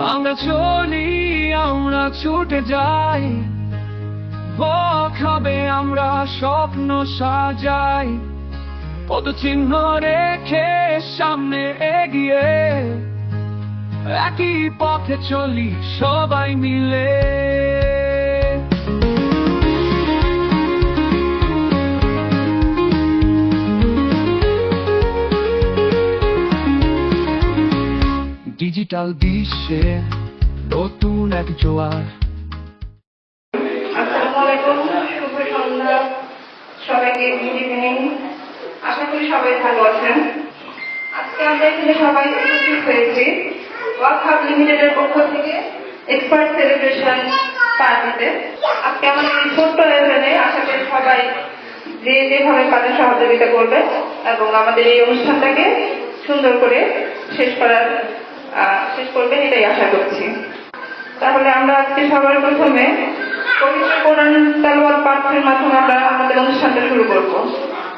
আমরা চলি, আমরা ছুটে যাই, পথ হবে আমরা স্বপ্ন সাজাই, পদচিহ্ন রেখে সামনে এগিয়ে একই পথে চলি সবাই মিলে। ডিজিটাল বিশ্বে নতুন এক জোয়ার। আসসালামু আলাইকুম, শুভ সন্ধ্যা সবাইকে, গুড ইভিনিং। আশা করি সবাই ভালো আছেন। আজকে আমরা এখানে সবাই উপস্থিত হয়েছি ওয়াক হাব লিমিটেডের পক্ষ থেকে এক্সপার্ট সেলিব্রেশন পার্টিতে। আজকে আমাদের এই ছোট্ট আয়োজনে আশা করি সবাই যে যেভাবে কাজে সহযোগিতা করবে এবং আমাদের এই অনুষ্ঠানটাকে সুন্দর করে শেষ করবেন, এটাই আশা করছি। তাহলে আমরা আজকে সবার প্রথমে পবিত্র কোরআন তেলাওয়াত পাঠের মাধ্যমে আমরা আমাদের অনুষ্ঠানটা শুরু করব।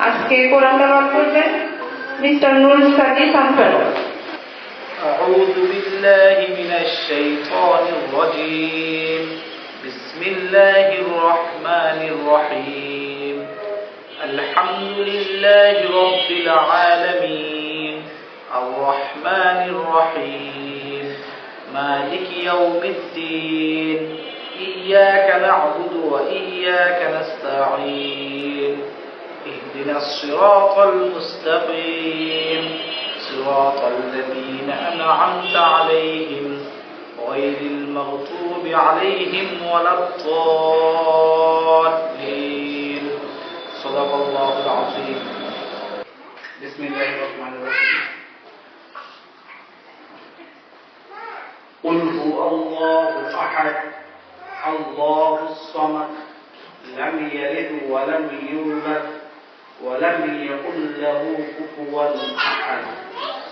আজকে কোরআন তেলাওয়াত করবেন মিস্টার নুরুল সাকিব আনসার। أعوذ بالله من الشيطان الرجيم. بسم الله الرحمن الرحيم. الحمد لله رب العالمين الرحمن الرحيم مالك يوم الدين إياك نعبد وإياك نستعين اهدنا الصراط المستقيم صراط الذين أنعمت عليهم غير المغضوب عليهم ولا الضالين. صدق الله العظيم. بسم الله الرحمن الرحيم. قل هو الله أحد الله الصمد لم يلد ولم يولد ولم يكن له كفوا أحد.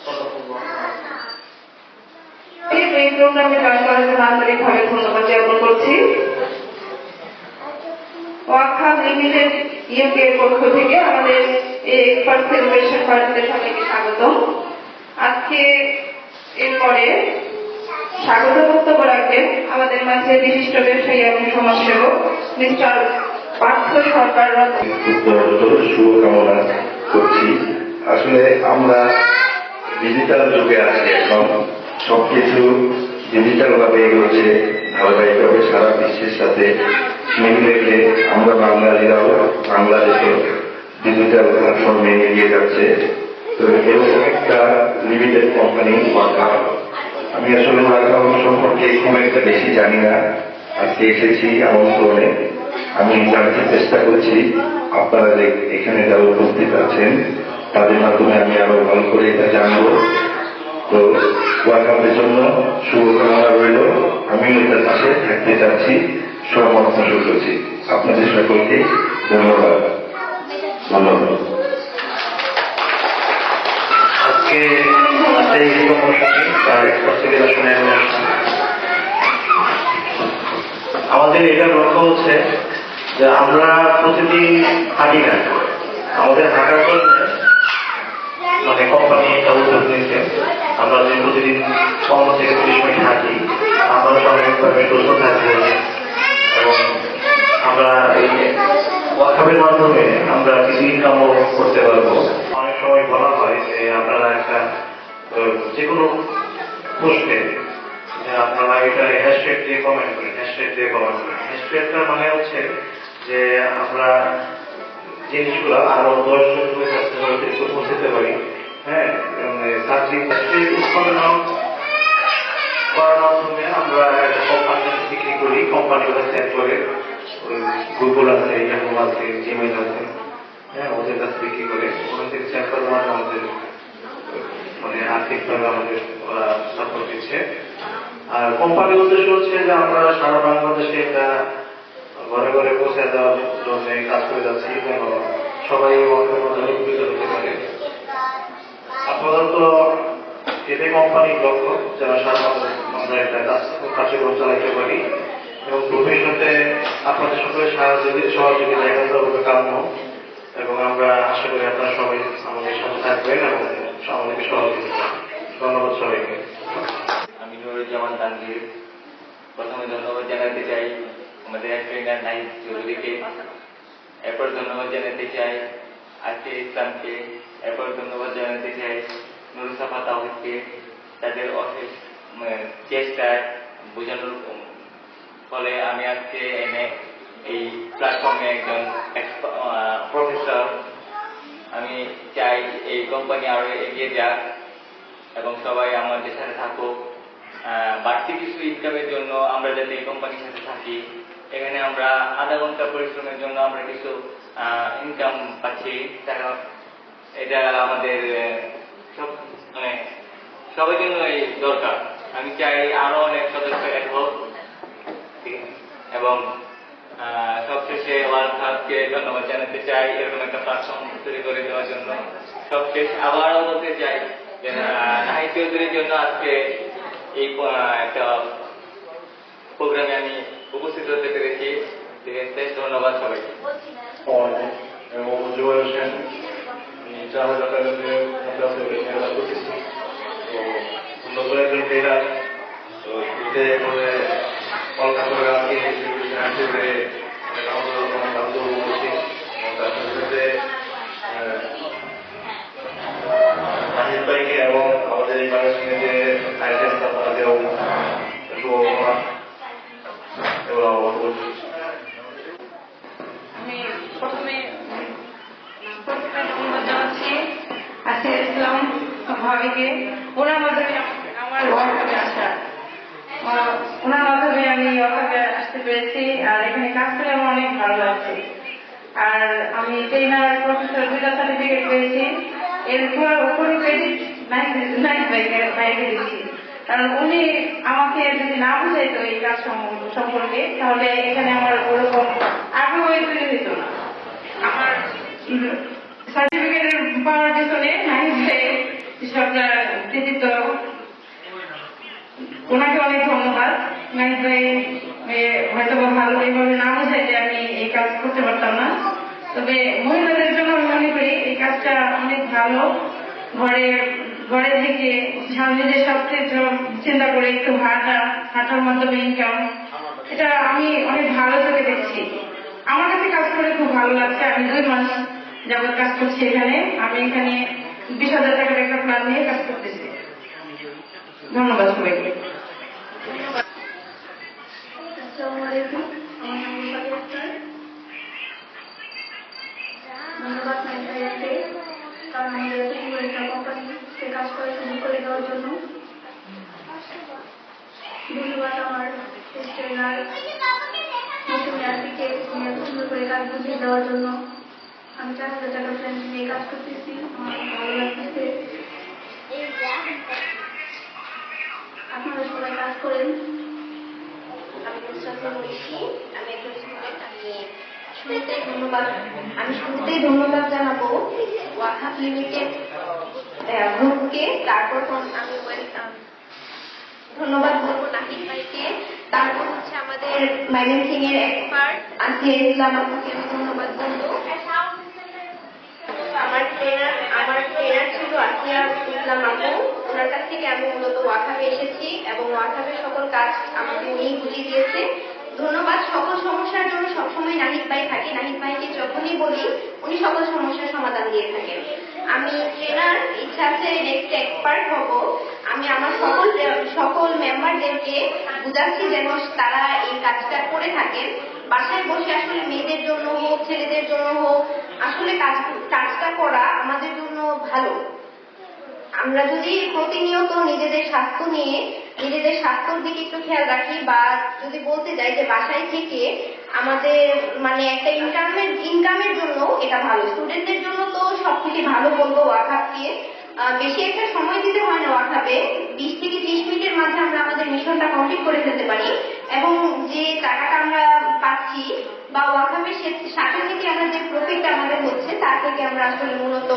صدق الله العظيم. এই প্রোগ্রামে জয়েন করার জন্য আন্তরিকভাবে ধন্যবাদ জ্ঞাপন করছি। ওয়াক হাব লিমিটেড ইউকে এর পক্ষ থেকে আমাদের এই এক্সপার্ট সেলিব্রেশন পার্টিতে সবাইকে স্বাগতম। আজকে এরপরে স্বাগত বক্তব্য রাখবেন আমাদের মাঝে বিশিষ্ট ব্যবসায়ী এবং সমাজসেবক মিস্টার পার্থ সরকার রতন। শুভকামনা করছি। আসলে আমরা ডিজিটাল যুগে আছি, এখন সবকিছু ডিজিটাল ভাবে এগোচ্ছে ধারাবাহিকভাবে সারা বিশ্বের সাথে মিল রেখে আমরা বাঙালিরাও বাংলাদেশে ডিজিটাল প্ল্যাটফর্মে এগিয়ে যাচ্ছে। তো এরকম একটা লিমিটেড কোম্পানি ওয়াক হাব। আমি আসলে ওয়াক হাব সম্পর্কে খুব একটা বেশি জানি না, আজকে এসেছি আমন্ত্রণে। আমি জানতে চেষ্টা করছি আপনারা যে এখানে যারা উপস্থিত আছেন তাদের মাধ্যমে আমি আরো ভালো করে এটা জানবো। তো ওয়াক হাবের জন্য শুভকামনা রইল। আমি এটার পাশে থাকতে চাচ্ছি, সহমত করছি। আপনাদের সকলকে ধন্যবাদ। আজকে আমাদের এটা লক্ষ্য হচ্ছে যে আমরা প্রতিদিন হাঁটি না, আমাদের হাঁটার জন্য মানে কোম্পানি একটা উদ্যোগ নিয়েছে। আমরা যে প্রতিদিন 15 থেকে 30 মিনিট হাঁটি, আমরা সাময়িকভাবে সুস্থ থাকবো এবং আমরা এই ওয়াক হাবের মাধ্যমে আমরা কিছু ইনকামও করতে পারবো। অনেক সময় বলা হয় যে আপনারা একটা যে কোনো পোস্টে যে আপনারা এটা হ্যাশট্যাগ দিয়ে কমেন্ট করেন, হ্যাশট্যাগটা মানে হচ্ছে যে আমরা জিনিসগুলো আরো 10 জনের কাছে পৌঁছতে পারি। হ্যাঁ, সার্বিক উৎপাদন করার মাধ্যমে আমরা একটা কোম্পানি বিক্রি করি, কোম্পানিগুলো সেল করে গুগল আছে, ইয়াহু আছে, জিমেইল আছে, হ্যাঁ, ওদের কাছে বিক্রি করে ওখান থেকে সেল করার মাধ্যমে আমাদের মানে আর্থিকভাবে আমাদের সাপোর্ট দিচ্ছে। আর কোম্পানির উদ্দেশ্য হচ্ছে যে আমরা সারা বাংলাদেশে এটা ঘরে ঘরে পৌঁছে দেওয়ার জন্য কাজ করে যাচ্ছি, যেন সবাই উপকৃত হতে পারে। আপাতত এতে কোম্পানির লক্ষ্য যেন সারা আমরা এটা কার্যক্রম চালাইতে পারি এবং ভবিষ্যতে আপনাদের সকলের সহযোগিতা একান্তভাবে কাম্য এবং আমরা আশা করি আপনারা সবাই আমাদের সাথে থাকবেন এবং আমাদেরকে সহযোগিতা করবেন। ধন্যবাদ সবাইকে। আমি নুরুজ্জামান তানভীর। হাজির। প্রথমে ধন্যবাদ জানাতে চাই আমাদের ট্রেনার নাহিদ চৌধুরীকে, এরপর ধন্যবাদ জানাতে চাই আজকে ইসলামকে, এরপর ধন্যবাদ জানাতে চাই নুরুসাফা তাওহিদকে, তাদের অশেষ চেষ্টায় বোঝানোর ফলে আমি আজকে এনে এই প্ল্যাটফর্মে একজন প্রফেসর। আমি চাই এই কোম্পানি আরো এগিয়ে যাক এবং সবাই আমাদের সাথে থাকুক। বাড়তি কিছু ইনকামের জন্য আমরা যাতে এই কোম্পানির সাথে থাকি, এখানে আমরা আধা ঘন্টা পরিশ্রমের জন্য আমরা কিছু ইনকাম পাচ্ছি, এটা আমাদের সব সবার জন্যই দরকার। আমি চাই আরো অনেক সদস্য অ্যাড হোক, এবং সবশেষে ওয়ার্ল্ড কাপকে ধন্যবাদ জানাতে চাই এরকম একটা প্ল্যাটফর্ম তৈরি করে দেওয়ার জন্য। সবশেষ আবারও বলতে চাই যে নাহিদ চৌধুরীর জন্য আজকে এই একটা প্রোগ্রামে আমি উপস্থিত হতে পেরেছি। ঠিক আছে, ধন্যবাদ সবাইকে। এবং জুয়েল হোসেন 4000 টাকা দিয়ে মেলা করতেছি। তো নতুন একজন ট্রেনার, তো এতে করে কলকাতার আজকে হিসেবে আমাদের বান্ধব করছি, এবং তার সাথে নাহিদ ভাইকে এবং আমাদের এই মানুষকে যে আয়োজন তাদেরও শুভকামনা এবং করছি। আমি প্রথমে ধন্যবাদ জানাচ্ছি আজকে ইসলাম ভাবিকে। ওনার মাধ্যমে আমার ওয়ার্কশপে আসা, ওনার মাধ্যমে আমি ওয়ার্কশপে আসতে পেরেছি, আর এখানে কাজ করে আমার অনেক ভালো লাগছে। আর আমি ট্রেনার প্রফেসর 2টা সার্টিফিকেট পেয়েছি। এর উপরে ক্রেডিট নাহিদ ভাইকে দিচ্ছি, কারণ উনি আমাকে যদি না বুঝাইতো এই কাজ সম্পর্কে, তাহলে এখানে আমার ওরকম আগ্রহ তৈরি হইতো না। আমার সার্টিফিকেটের পাওয়ার পিছনে নাহিদ ভাই সবটা কৃতিত্ব, ওনাকে অনেক ধন্যবাদ। নাহিদ ভাই হয়তো ভালো এইভাবে না বুঝাইলে আমি এই কাজ করতে পারতাম না। তবে মহিলাদের জন্য আমি মনে করি এই কাজটা অনেক ভালো। ঘরে থেকে নিজের স্বাস্থ্যের চিন্তা করে একটু হাঁটার মাধ্যমে ইনকাম, এটা আমি অনেক ভালো চোখে দেখছি। আমার কাছে কাজ করে খুব ভালো লাগছে। আমি 2 মাস যাবত কাজ করছি এখানে। আমি এখানে 20,000 টাকার একটা প্ল্যান নিয়ে কাজ করতেছি। ধন্যবাদ সবাইকে। আসসালামু আলাইকুম, আমার নাম রূপালী আক্তার। ধন্যবাদ নাহিদ ভাইয়াকে, কারণ আমাদের এতগুলো একটা কোম্পানিতে কাজ করা শুরু করে দেওয়ার জন্য। ধন্যবাদ আমার ট্রেনার মৌসুমী আরবিকে এত সুন্দর করে কাজ বুঝিয়ে দেওয়ার জন্য। আমি 4000 টাকা ফ্রেন্ড নিয়ে কাজ করতেছি, আমার ভালো লাগতেছে। আপনারা সবাই কাজ করেন। আমি মুস্তাফা বলছি, আমি একজন স্টুডেন্ট। আমি শুরুতেই ধন্যবাদ জানাবো ওয়াকহাব লিমিটেড গ্রুপকে, তারপর আমি ধন্যবাদ বলবো নাহিদ ভাইকে, তারপর হচ্ছে আমাদের ম্যানেজিং এর এক্সপার্ট আসিয়া ইসলাম আপুকে আমি ধন্যবাদ বলবো। আমার ট্রেনার ছিল আসিয়া ইসলাম আপু, ওনার কাছ থেকে আমি মূলত ওয়াকহাবে এসেছি এবং ওয়াকহাবের সকল কাজ আমাকে উনি বুঝিয়ে দিয়েছে। ধন্যবাদ। সকল সমস্যার জন্য সবসময় নাহিদ ভাই থাকে। নাহিদ ভাইকে যখনই বলি উনি সকল সমস্যার সমাধান দিয়ে থাকেন। আমি ট্রেনার, ইচ্ছা আছে নেক্সট এক্সপার্ট হব। আমি আমার সকল মেম্বারদেরকে বুঝাচ্ছি যেন তারা এই কাজটা করে থাকেন। বাসায় বসে আসলে মেয়েদের জন্য হোক, ছেলেদের জন্য হোক, আসলে কাজটা করা আমাদের জন্য ভালো। আমরা যদি প্রতিনিয়ত নিজেদের স্বাস্থ্যর দিকে একটু খেয়াল রাখি, বা যদি বলতে যাই যে বাসায় থেকে আমাদের একটা ইনকামের জন্য এটা ভালো। স্টুডেন্টদের জন্য তো সবথেকে ভালো বলবো ওয়াকহাবকে। বেশি একটা সময় দিতে হয় না ওয়াকহাবে, 20 থেকে 30 মিনিটের মাঝে আমরা আমাদের মিশনটা কমপ্লিট করে ফেলতে পারি, এবং যে টাকাটা আমরা পাচ্ছি বা ওয়াকহাবের সাথে থেকে আমরা যে প্রফিটটা আমাদের হচ্ছে তার থেকে আমরা আসলে মূলত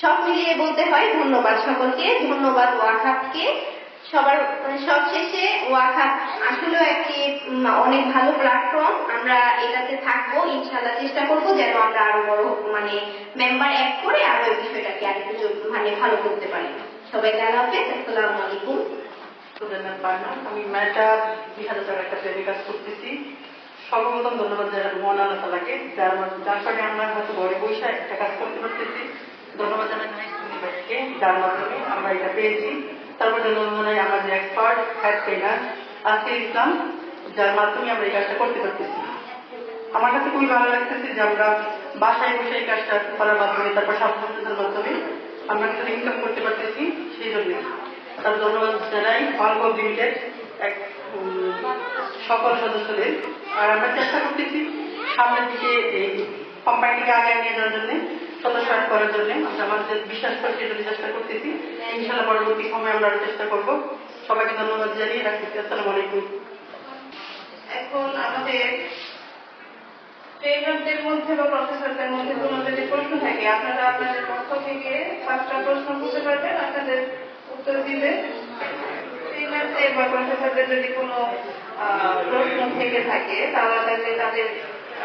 সব মিলিয়ে বলতে হয় ধন্যবাদ সকলকে, ধন্যবাদ ওয়াকহাবকে। সবশেষে ওয়াকহাব আসলেও একটি অনেক ভালো প্ল্যাটফর্ম। আমরা এটাতে থাকবো, ইনশাআল্লাহ চেষ্টা করবো যেন আমরা আরো বড় মেম্বার অ্যাড করে আরো এই বিষয়টাকে আরেকটু ভালো করতে পারি। সবাইকে আল্লাহ হাফেজ, আসসালামু আলাইকুম। আমি মেয়েটা 20,000 টাকার একটা প্লেনে কাজ করতেছি। সর্বপ্রথম ধন্যবাদ জানাই মহান আল্লাহ তাআলাকে, যার কারণে আমরা হয়তো ঘরে বসে একটা কাজ করতে পারতেছি। ধন্যবাদ জানাই সুনি ভাইকে, যার মাধ্যমে আমরা এটা পেয়েছি। তারপর ধন্যবাদ জানাই আমাদের এক্সপার্ট হেড ট্রেনার আসিফ ইসলাম, যার মাধ্যমে আমরা এই কাজটা করতে পারতেছি। আমার কাছে খুবই ভালো লাগতেছে যে আমরা বাসায় বসে এই কাজটা করার মাধ্যমে, তারপর সাবধানতার মাধ্যমে আমরা কিছু ইনকাম করতে পারতেছি। সেই জন্য তার ধন্যবাদ জানাই অলগোভ লিমিটেড সকল সদস্যদের। আর আমরা চেষ্টা করতেছি সামনের দিকে এই কোম্পানিটিকে আগে নিয়ে যাওয়ার জন্য, সদস্য অ্যাড করার জন্য। আমরা আমাদের বিশ্বাস করে সেই জন্য চেষ্টা করতেছি। ইনশাআল্লাহ পরবর্তী সময়ে আমরা আরো চেষ্টা করব। সবাইকে ধন্যবাদ জানিয়ে রাখতেছি। আসসালামু আলাইকুম। এখন আমাদের ট্রেনারদের মধ্যে বা প্রফেসরদের মধ্যে কোনো যদি প্রশ্ন থাকে, আপনারা আপনাদের পক্ষ থেকে 5টা প্রশ্ন করতে পারবেন, আপনাদের উত্তর দিবে। ট্রেনারদের বা প্রফেসরদের যদি কোনো প্রশ্ন থেকে থাকে তারা তাহলে তাদের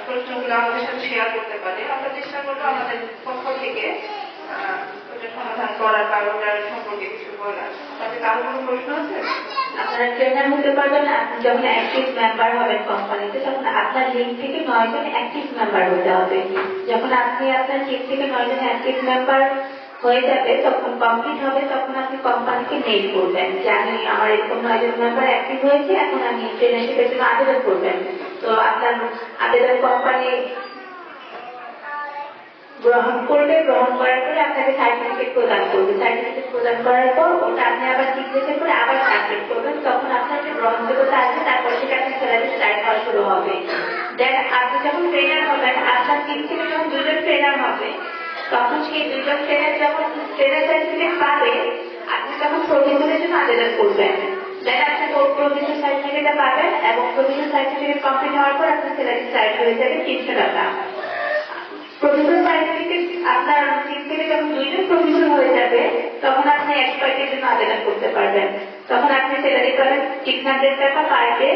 প্রশ্নগুলো আমাদের সাথে শেয়ার করতে পারে। আমরা চেষ্টা করবো আমাদের পক্ষ থেকে ওটা সমাধান করার বা ওটার সম্পর্কে কিছু বলার। তাদের কারো কোনো প্রশ্ন আছে? আপনারা ট্রেনার হতে পারবেন আপনি যখন অ্যাক্টিভ মেম্বার হবেন কোম্পানিতে, তখন আপনার লিঙ্ক থেকে 9 জন অ্যাক্টিভ মেম্বার হতে হবে। যখন আপনি আপনার লিঙ্ক থেকে 9 জন অ্যাক্টিভ মেম্বার হয়ে যাবে, তখন কমপ্লিট হবে, তখন আপনি কোম্পানিকে মেইল করবেন যে আমি আমার এরকম 9 জন মেম্বার অ্যাক্টিভ হয়েছে, এখন আমি ট্রেনারশিপের জন্য আবেদন করবেন। তো আপনার আবেদন কোম্পানি গ্রহণ করবে, গ্রহণ করার পরে আপনাকে সার্টিফিকেট প্রদান করবে। সার্টিফিকেট প্রদান করার পর ওটা আপনি আবার সিগনেচার করে আবার সাবমিট করবেন, তখন আপনার যে গ্রহণযোগ্যতা আছে তারপর সেটা আপনার স্যালারি স্টার্ট হওয়া শুরু হবে। দেন আপনি যখন ট্রেনার হবেন, আপনার টিম থেকে যখন 2 জন ট্রেনার হবে, তখন সেই 2 জন ট্রেনার যখন ট্রেনার সার্টিফিকেট পাবে, আপনি তখন প্রভিশনের জন্য আবেদন করবেন। দেন আপনি প্রভিশন সার্টিফিকেটটা পাবেন এবং প্রভিশন সার্টিফিকেট কমপ্লিট হওয়ার পর আপনার স্যালারি স্টার্ট হয়ে যাবে 300 টাকা। প্রভিশন সার্টিফিকেট আপনার টিম থেকে যখন 2 জন প্রভিশন হয়ে যাবে, তখন আপনি এক্সপার্টের জন্য আবেদন করতে পারবেন। তখন আপনি স্যালারি পাবেন 600 টাকা পার ডে।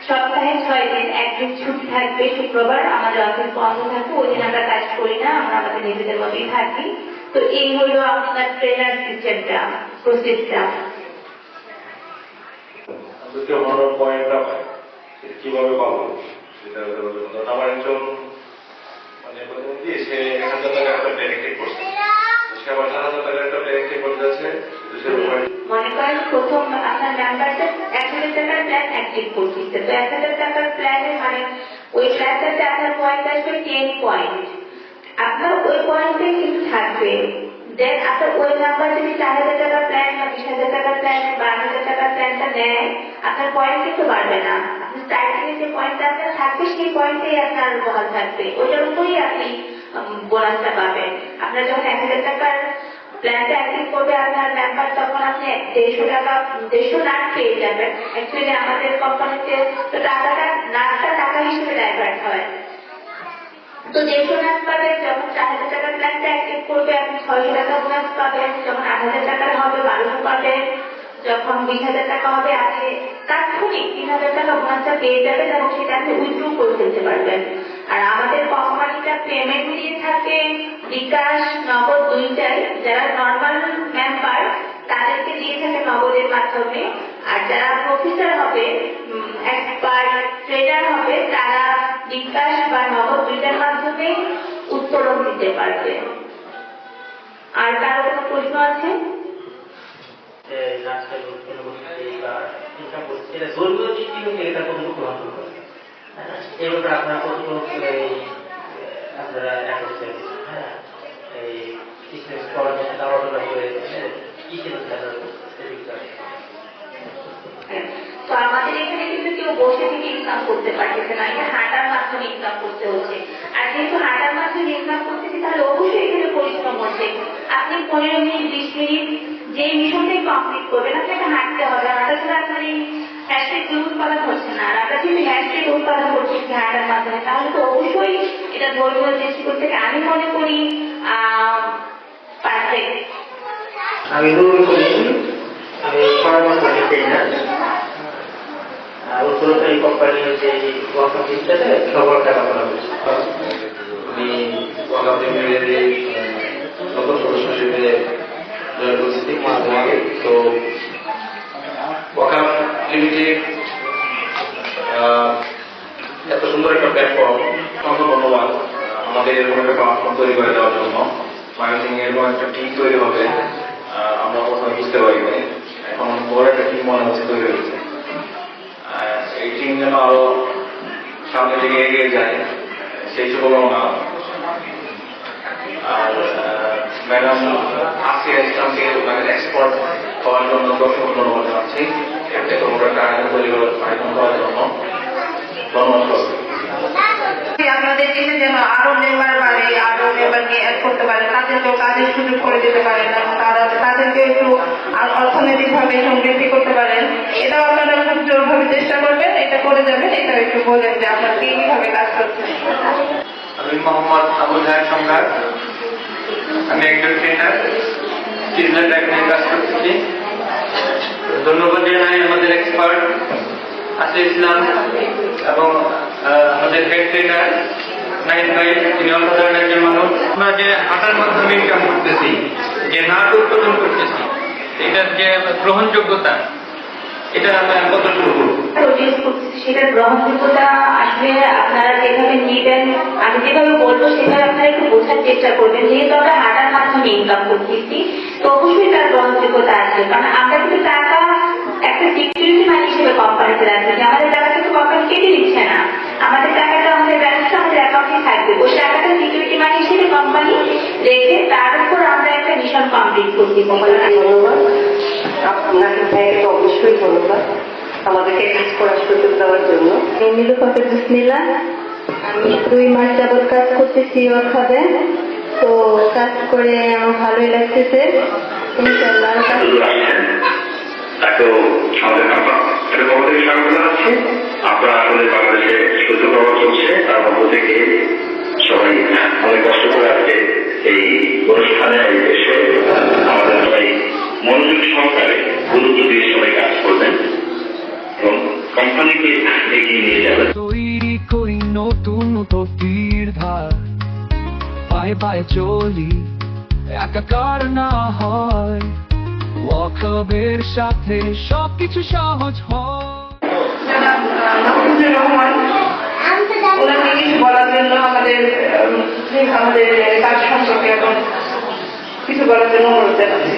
সপ্তাহে 6 দিন, একদিন ছুটি থাকবে শুক্রবার, আমাদের অফিস বন্ধ থাকবে, ওই দিন আমরা কাজ করি না, আমরা আমাদের নিজেদের মধ্যেই থাকি। তো এই হলো আপনার ট্রেনার সিস্টেমটা, প্রসেসটা। পয়েন্টটা কিভাবে পাবো সেটা আমার একজন মানে প্রতিনিধি, সে 1000 টাকা একটা প্ল্যান করছে, সে আবার 4000 টাকা একটা প্ল্যান করতে যাচ্ছে। মনে করেন প্রথম আপনার মেম্বারদের 1000 টাকার প্ল্যান অ্যাক্টিভ করতেছে, তো 1000 টাকার প্ল্যানে মানে ওই প্ল্যানটাতে আপনার পয়েন্ট আসবে 10 পয়েন্ট। আপনার ওই পয়েন্টে কিন্তু থাকবে। দেন আপনার ওই মেম্বার যদি 4000 টাকার প্ল্যান বা 20,000 টাকার প্ল্যান বা 12,000 টাকার প্ল্যানটা নেয়, আপনার পয়েন্ট কিন্তু বাড়বে না। আপনি স্টার্টিং এ যে পয়েন্টটা আপনার থাকবে সেই পয়েন্টেই আপনার বহাল থাকবে, ওইটার উপরই আপনি বোনাসটা পাবেন। আপনার যখন 1000 টাকার প্ল্যানটা অ্যাক্টিভ করবে আপনার মেম্বার, তখন আপনি 150 টাকা 150 নাট পেয়ে যাবেন। অ্যাকচুয়ালি আমাদের কোম্পানিতে তো টাকাটা নাটটা টাকা হিসেবে ডাইভার্ট হয়। তো 150 নাট পাবেন। যখন 4000 টাকার প্ল্যানটা অ্যাক্টিভ করবে, আপনি 600 টাকা বোনাস পাবেন। যখন 8000 টাকার হবে 1200 পাবেন। যখন 20,000 টাকা হবে আপনি তাৎক্ষণিক 3000 টাকা বোনাসটা পেয়ে যাবেন এবং সেটা আপনি উইথড্র করে ফেলতে পারবেন। আর আমাদের কোম্পানিটা পেমেন্ট দিয়ে থাকে বিকাশ, নগদ দুইটাই। যারা নর্মাল মেম্বার তাদেরকে দিয়ে থাকে নগদের মাধ্যমে, আর যারা প্রফেসর হবে, এক্সপার্ট ট্রেনার হবে, তারা বিকাশ বা নগদ দুইটার মাধ্যমে উত্তোলন দিতে পারবে। আর কারো কোনো প্রশ্ন আছে? ধর্মীয় দৃষ্টিভঙ্গি এটা কতটুকু গ্রহণ করে এই ব্যাপারে আপনারা কতটুকু আপনারা একত্রে এই বিজনেস করার জন্য আলোচনা করে কি সিদ্ধান্ত? তো আমাদের এখানে কিন্তু কেউ বসে থেকে ইনকাম করতে পারতেছে না, এটা হাঁটার মাধ্যমে ইনকাম করতে হচ্ছে। আর যেহেতু হাঁটার মাধ্যমে ইনকাম করতেছি, তাহলে অবশ্যই এখানে পরিশ্রম হচ্ছে। আপনি 15 মিনিট 20 মিনিট যে মিশনটাই কমপ্লিট করবেন, আপনাকে হাঁটতে হবে। হাঁটা ছাড়া আপনার এই হ্যাশট্যাগ উৎপাদন হচ্ছে না। আর আমরা যেহেতু হ্যাশট্যাগ উৎপাদন করছি হাঁটার মাধ্যমে, তাহলে তো অবশ্যই এটা ধর্মীয় দৃষ্টিকোণ থেকে আমি মনে করি পারফেক্ট। আমি দৌড় করেছি, আমি পরামর্শ দিতেই না উত্তরত এই কোম্পানির যে অফিসটাতে সকল টাকা বলা হয়েছে। আমি নতুন সদস্য হিসেবে জয়েন করছি 3 মাস আগে। তো লিমিটেড এত সুন্দর একটা প্ল্যাটফর্ম, অসংখ্য ধন্যবাদ আমাদের এরকম একটা প্ল্যাটফর্ম তৈরি করে দেওয়ার জন্য। ময়মনসিংহে এরকম একটা টিম তৈরি হবে আমরা প্রথমে বুঝতে পারিনি, এখন বড় একটা টিম মনে হচ্ছে তৈরি হয়েছে। এই টিম যেন আরো সামনে থেকে এগিয়ে যায় সেই শুভকামনা। আর ম্যাডাম আসিয়া ইসলামকে এক্সপার্ট হওয়ার জন্য অসংখ্য ধন্যবাদ জানাচ্ছি এত বড় একটা আয়োজন তৈরি আয়োজন করার জন্য। ধন্যবাদ। আপনাদের টিমে যেন আরো মেম্বার বাড়ে, আরো মেম্বারকে অ্যাড করতে পারে, তাদেরকেও কাজের সুযোগ করে দিতে পারেন এবং তাদেরকে একটু অর্থনৈতিকভাবে সমৃদ্ধি করতে পারেন। এটাও আপনারা খুব জোরভাবে চেষ্টা করবেন, এটা করে যাবেন। এটা একটু বলেন যে আপনারা কিভাবে কাজ করছেন। আমি মোহাম্মদ আবুল জাহেদ সম্রাট, আমি একজন ট্রেনার, চিল্লা ট্র্যাক নিয়ে কাজ করতেছি। ধন্যবাদ জানাই আমাদের এক্সপার্ট আসিফ ইসলাম এবং আমাদের হেড ট্রেনার নাহিদ ভাই, তিনি অসাধারণ একজন মানুষ। আমরা যে হাঁটার মাধ্যমে ইনকাম করতেছি, যে নাট উৎপাদন করতেছি, এটার যে গ্রহণযোগ্যতা, এটা আমরা কতটুকু প্রডিউস করছি সেটার গ্রহণযোগ্যতা আসলে আপনারা যেভাবে নিবেন, আমি যেভাবে বলবো সেভাবে আপনারা একটু বোঝার চেষ্টা করবেন। যেহেতু আমরা হাঁটার মাধ্যমে ইনকাম করতেছি, তো অবশ্যই তার গ্রহণযোগ্যতা আছে। কারণ আমরা কিন্তু টাকা একটা সিকিউরিটি মানি হিসেবে কোম্পানিতে রাখছি, আমাদের টাকা কিন্তু কোম্পানি কেটে নিচ্ছে না, আমাদের টাকাটা আমাদের ব্যালেন্সটা আমাদের অ্যাকাউন্টে থাকবে। ওই টাকাটা সিকিউরিটি মানি হিসেবে কোম্পানি রেখে তার উপর আমরা একটা মিশন কমপ্লিট করছি। ধন্যবাদ আপনাকে ভাইকে অবশ্যই ধন্যবাদ আমাদেরকে কাজ করার সুযোগ দেওয়ার জন্য। নীলুফাতে বিসমিল্লা, আমি 2 মাস যাবৎ কাজ করতেছি ওখানে, তো কাজ করে আমার ভালোই লাগতেছে। ইনশাআল্লাহ তাকেও আমাদের পক্ষ থেকে স্বাগত জানাচ্ছি। আপনারা আসলে বাংলাদেশে সূর্য প্রভাব চলছে, তার মধ্য থেকে সবাই অনেক কষ্ট করে আজকে এই অনুষ্ঠানে এসে আমাদের সবাই মনোযোগ সহকারে গুরুত্ব দিয়ে সবাই কাজ করবেন এবং কোম্পানিকে এগিয়ে নিয়ে যাবেন। তৈরি করি নতুন তকদির ধার, পায়ে পায়ে চলি একাকার না হয়, ওয়াকবের সাথে সবকিছু সহজ হয়। জনাব মাহফুজুর রহমান, ওনাকে কিছু বলার জন্য আমাদের কাজ সম্পর্কে এখন কিছু বলার জন্য অনুরোধ জানাচ্ছি।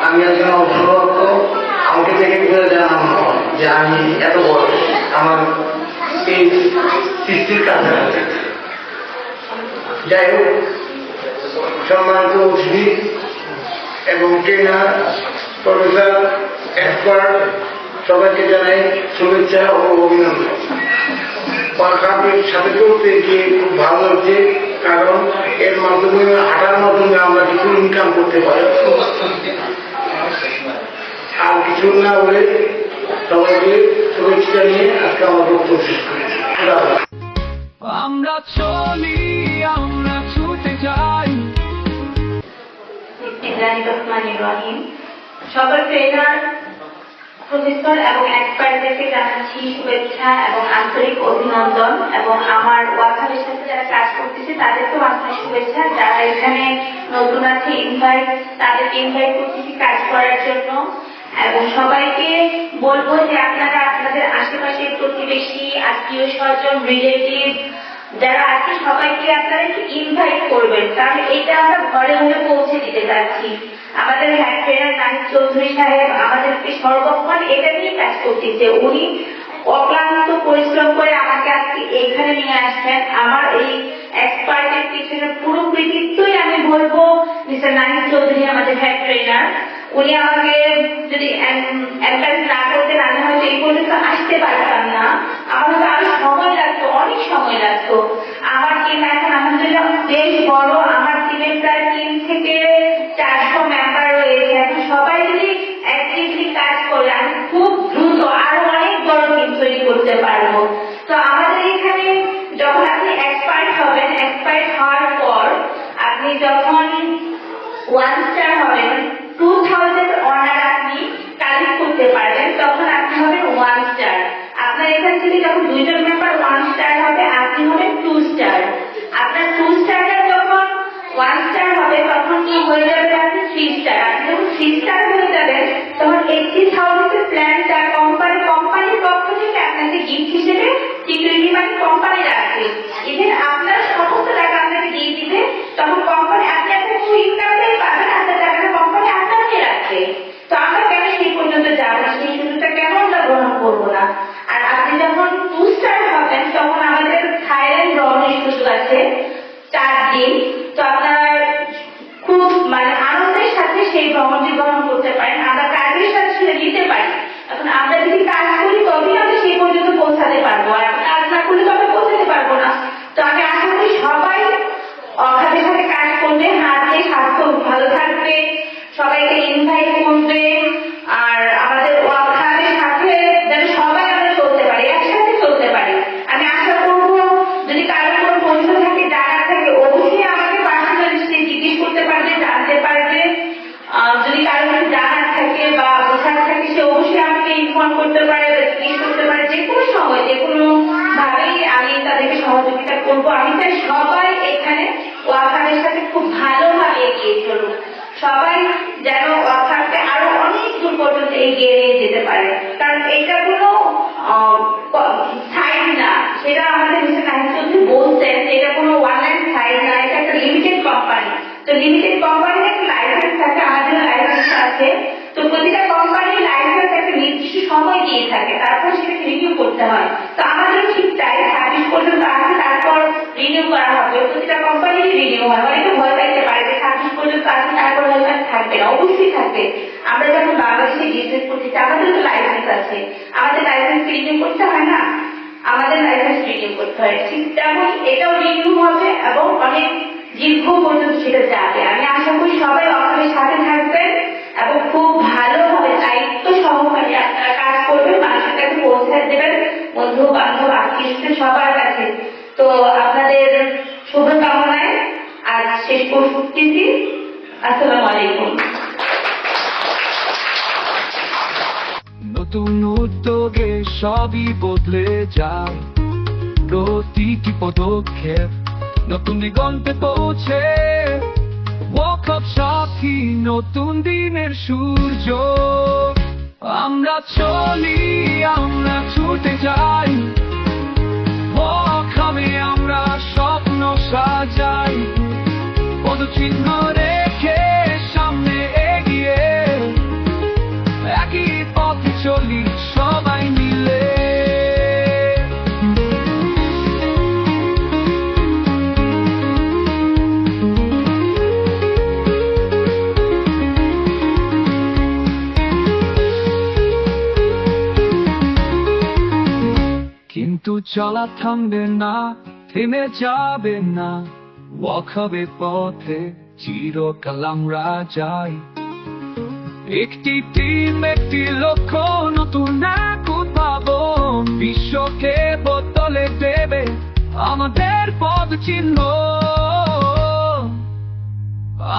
আমি একজন অভিভাবক, আমাকে দেখে ভিতরে জানানো হয় যে আমি এত বড় আমার এই সৃষ্টির কাছে। যাই হোক, সম্মানিত অতিথি এবং ট্রেনার, প্রফেসর, এক্সপার্ট সবাইকে জানাই শুভেচ্ছা ও অভিনন্দন। ওয়ার্কশপের সাথে করতে গিয়ে খুব ভালো লাগছে, কারণ এর মাধ্যমে হাঁটার মাধ্যমে আমরা কিছু ইনকাম করতে পারি। আর কিছু না বলে সবাইকে শুভেচ্ছা নিয়ে আজকে আমার বক্তব্য শেষ করি। আমরা চলি, আমরা ছুটে যাই। সকল ট্রেনার, প্রফেসর এবং এক্সপার্টদেরকে জানাচ্ছি শুভেচ্ছা এবং আন্তরিক অভিনন্দন, এবং আমার ওয়ার্কশপের সাথে যারা কাজ করতেছে তাদেরকেও আন্তরিক শুভেচ্ছা। যারা এখানে নতুন আছে তাদেরকে ইনভাইট করতেছি কাজ করার জন্য। এবং সবাইকে বলবো যে আপনারা আপনাদের আশেপাশের প্রতিবেশী, আত্মীয় স্বজন, রিলেটিভ যারা আছে সবাইকে আপনারা একটু ইনভাইট করবেন, কারণ এটা আমরা ঘরে ঘরে পৌঁছে দিতে যাচ্ছি। আমাদের হেড ট্রেনার নাহিদ চৌধুরী সাহেব আমাদেরকে সর্বক্ষণ এটা নিয়ে কাজ করতেছে। উনি অক্লান্ত পরিশ্রম করে আমাকে আজকে এখানে নিয়ে আসছেন। আমার এই এক্সপার্টের পিছনে পুরো কৃতিত্বই আমি বলবো মিস্টার নাহিদ চৌধুরী, আমাদের হেড ট্রেনার। উনি আমাকে যদি এনকারেজ না করতেন আমি হয়তো এই পর্যন্ত আসতে পারতাম না। আমার হয়তো আরো সময় লাগতো, অনেক সময় লাগতো। আমার টিম এখন আলহামদুলিল্লাহ বেশ বড়, আমার টিমের প্রায় 3 থেকে 400 মেম্বার রয়েছে। এখন সবাই যদি অ্যাক্টিভলি কাজ করে আমি খুব দ্রুত আরো অনেক বড় টিম তৈরি করতে পারবো। তো আমাদের এখানে যখন আপনি এক্সপার্ট হবেন, এক্সপার্ট হওয়ার পর আপনি যখন 1 স্টার হবেন, 2000 অনার আপনি কালেক্ট করতে পারবেন, তখন আপনি হবেন 1 স্টার। আপনার এখান থেকে যখন 2 জন মেম্বার 1 স্টার হবে, আপনি হবেন 2 স্টার। আপনার 2 স্টারটা যখন 1 স্টার হবে, তখন কি হয়ে যাবে আপনি 3 স্টার। আপনি যখন 3 স্টার হয়ে যাবেন, তখন 80,000 প্ল্যান কোম্পানি গিফট হিসেবে সিকিউরিটি মানি কোম্পানি রাখবে। ইভেন আপনার সমস্ত টাকা আপনাকে দিয়ে দিবে, তখন কোম্পানি আপনি একটা ইনকাম পাবেন, আপনার টাকাটা কোম্পানি আপনাকে রাখবে। তো আমরা কেন সেই পর্যন্ত যাবো না, সেই সুযোগটা কেন আমরা গ্রহণ করবো না? আর আপনি যখন 2 স্টার হবেন তখন আমাদের থাইল্যান্ড ভ্রমণের সুযোগ আছে 4 দিন। তো আপনারা খুব আনন্দের সাথে সেই ভ্রমণটি গ্রহণ করতে পারেন। আমরা কাজের সাথে সাথে দিতে পারি। এখন আমরা যদি কাজ করি তবেই আমরা সেই পর্যন্ত পৌঁছাতে পারবো, আর কাজ না করলে তো আমরা পৌঁছাতে পারবো না। তো আমি আশা করি সবাই অখাতের সাথে কাজ করবে, হাতে স্বাস্থ্য ভালো থাকবে, সবাইকে ইনভাইট করবে, আর আমাদের অখাতের সাথে যেন সবাই আমরা চলতে পারি, একসাথে চলতে পারি। আমি আশা করবো যদি কারোর কোনো প্রশ্ন থাকে, জানার থাকে, অবশ্যই আমাকে পার্সোনালি সে জিজ্ঞেস করতে পারবে, জানতে পারবে। যদি কারোর কিছু জানার থাকে বা বোঝার থাকে সে অবশ্যই আমাকে ইনফর্ম করতে পারে, জিজ্ঞেস করতে পারে। যে কোনো সময় যে কোনো ভাবেই আমি তাদেরকে সহযোগিতা করবো। আমি চাই সবাই এখানে ওয়াকারের সাথে খুব ভালোভাবে এগিয়ে চলুক, সবাই যেন ওয়াকারকে আরো অনেক দূর পর্যন্ত এগিয়ে নিয়ে যেতে পারে। কারণ এটা কোনো সাইড না, সেটা আমাদের মিস্টার নাহিদ চৌধুরী বলতেন যে এটা কোনো অনলাইন সাইড না, এটা একটা লিমিটেড কোম্পানি। তো লিমিটেড কোম্পানির একটা লাইসেন্স থাকে, আমাদের লাইসেন্স আছে। তো প্রতিটা কোম্পানির লাইসেন্স একটা নির্দিষ্ট সময় দিয়ে থাকে, তারপর সেটাকে রিনিউ করতে হয়। তো আমাদেরও ঠিক তাই, 26 পর্যন্ত আছে, তারপর রিনিউ করা হবে। প্রতিটা কোম্পানিরই রিনিউ হয়। অনেকে ভয় পাইতে পারে যে 26 পর্যন্ত আছে, তারপর হয়তো থাকবে না। অবশ্যই থাকবে। আমরা যখন বাংলাদেশে বিজনেস করতে চাই, আমাদের তো লাইসেন্স আছে, আমাদের লাইসেন্স রিনিউ করতে হয় না, আমাদের লাইসেন্স রিনিউ করতে হয়। ঠিক তেমন এটাও রিনিউ হবে এবং অনেক দীর্ঘ পর্যন্ত সেটা যাবে। আমি আশা করি সবাই ওয়াকারের সাথে থাকবেন এবং খুব ভালোভাবে দায়িত্ব সহকারে আপনারা কাজ করবেন, মানুষের কাছে পৌঁছে দেবেন, বন্ধু বান্ধব আত্মীয় সবার কাছে। তো আপনাদের শুভকামনায় আজ শেষ করতেছি। আসসালামু আলাইকুম। নতুন উদ্যোগে সবই বদলে যায়, প্রতিটি পদক্ষেপ নতুন দিগন্তে পৌঁছে। ওয়াকআপ সাথী নতুন দিনের সূর্য, আমরা চলি, আমরা ছুটে যাই, ওয়াকআপে আমরা স্বপ্ন সাজাই, পদচিহ্ন রেখে সামনে এগিয়ে একই পথে চলি সবাই মিলে। কিন্তু চলা থামবে না, থেমে যাবে না, ওয়াকআপের পথে চিরকাল আমরা যাই। একটি টিম, একটি লক্ষ্য, নতুন এক উদ্ভাবন, বিশ্বকে বদলে দেবে আমাদের পদ চিহ্ন।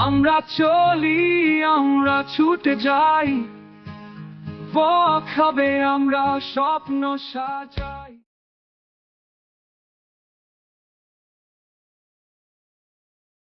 আমরা চলি, আমরা ছুটে যাই, ওয়াকআপে আমরা স্বপ্ন সাজাই।